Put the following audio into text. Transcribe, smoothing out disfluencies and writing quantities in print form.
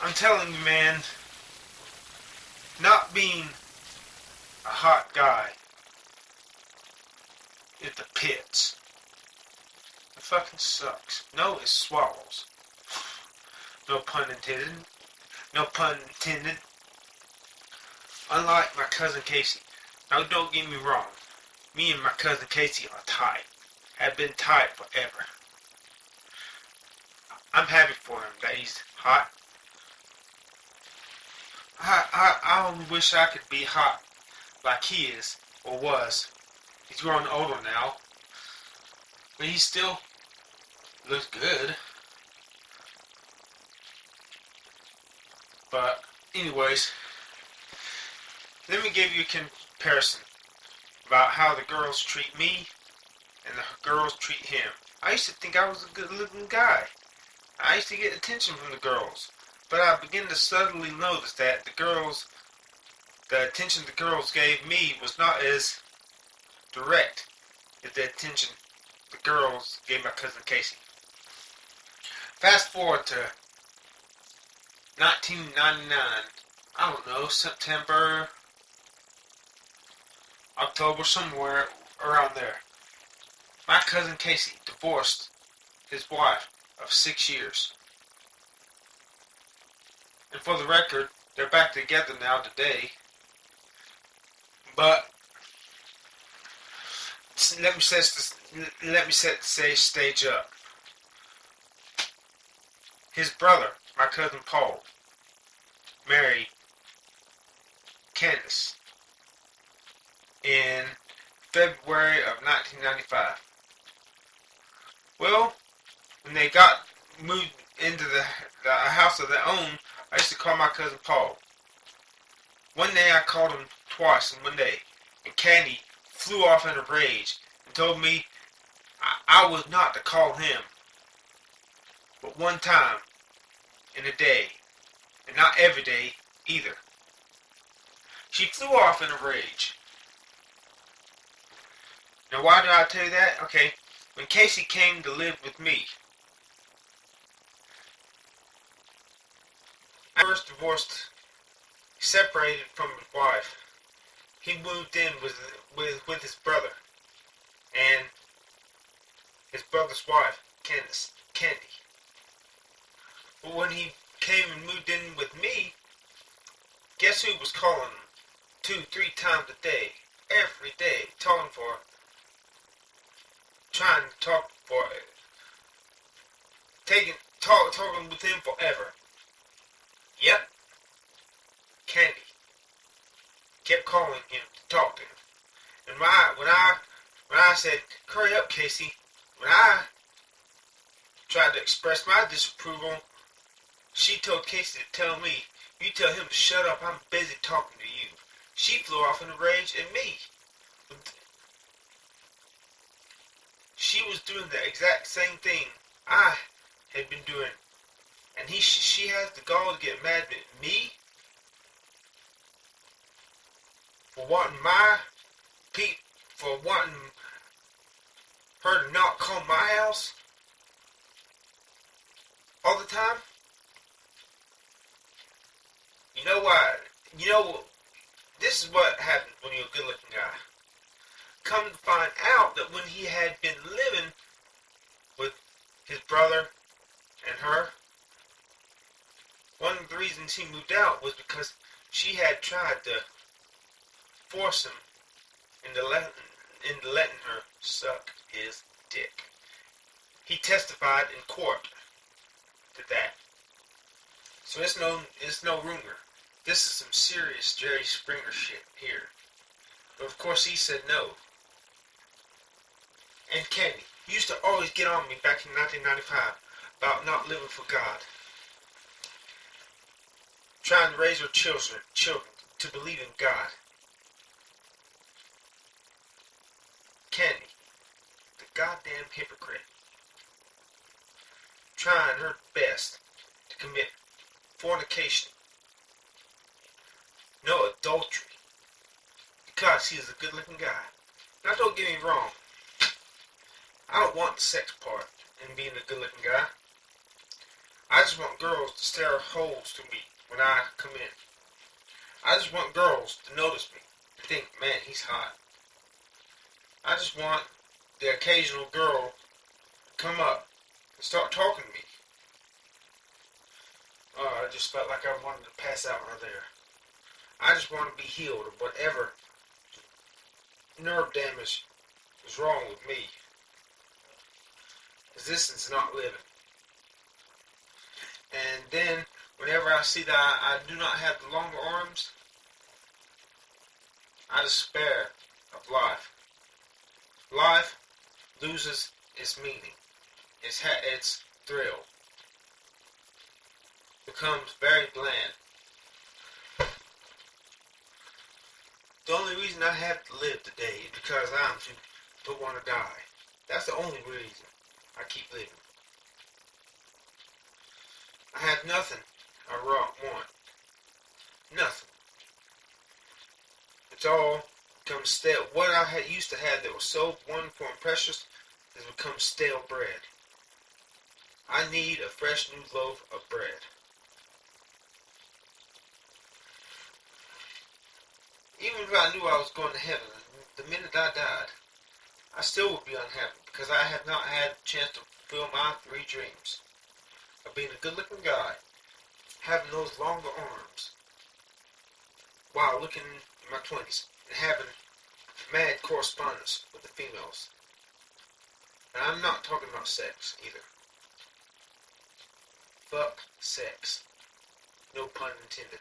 I'm telling you, man, not being a hot guy is the pits. It fucking sucks. No, it swallows. No pun intended. No pun intended. Unlike my cousin Casey. Now, don't get me wrong. Me and my cousin Casey are tight. Have been tight forever. I'm happy for him that he's hot. I only wish I could be hot like he is, or was. He's growing older now. But he still looks good. But, anyways, let me give you a comparison about how the girls treat me and the girls treat him. I used to think I was a good looking guy. I used to get attention from the girls. But I began to subtly notice that the attention the girls gave me was not as direct as the attention the girls gave my cousin Casey. Fast forward to 1999, I don't know, September, October, somewhere around there. My cousin Casey divorced his wife of 6 years. And for the record, they're back together now today. But let me set the stage up. His brother, my cousin Paul, married Candace in February of 1995. Well, when they got moved into the house of their own, I used to call my cousin Paul. One day I called him twice in one day, and Candy flew off in a rage and told me I was not to call him but one time in a day, and not every day either. She flew off in a rage. Now why do I tell you that? Okay, when Casey came to live with me, I first divorced, separated from his wife. He moved in with his brother and his brother's wife, Candy. But when he came and moved in with me, guess who was calling him 2-3 times a day, every day, trying to talk for, talking with him forever. Yep, Candy kept calling him to talk to him. And when I said, "Hurry up, Casey," when I tried to express my disapproval, she told Casey to tell me, "You tell him to shut up, I'm busy talking to you." She flew off in a rage at me. She was doing the exact same thing I had been doing. And she has the gall to get mad at me for wanting her to not call my house all the time. You know what? This is what happens when you're a good-looking guy. Come to find out that when he had been living with his brother and her, one of the reasons he moved out was because she had tried to force him into letting her suck his dick. He testified in court to that. So it's no rumor. This is some serious Jerry Springer shit here. But of course he said no. And Candy used to always get on me back in 1995 about not living for God. Trying to raise her children to believe in God. Candy, the goddamn hypocrite, trying her best to commit fornication, no adultery, because he is a good-looking guy. Now don't get me wrong, I don't want the sex part in being a good-looking guy. I just want girls to stare holes through me when I come in. I just want girls to notice me and think, man, he's hot. I just want the occasional girl to come up and start talking to me. Oh, I just felt like I wanted to pass out right there. I just want to be healed of whatever nerve damage was wrong with me. Existence not living. And then, whenever I see that I do not have the longer arms, I despair of life. Life loses its meaning. Its thrill becomes very bland. The only reason I have to live today is because I don't want to die. That's the only reason I keep living. I have nothing I want. Nothing. It's all become stale. What I used to have that was so wonderful and precious has become stale bread. I need a fresh new loaf of bread. Even if I knew I was going to heaven, the minute I died, I still would be unhappy because I have not had a chance to fulfill my 3 dreams of being a good-looking guy, having those longer arms, while looking in my 20s and having mad correspondence with the females. And I'm not talking about sex either. Fuck sex. No pun intended.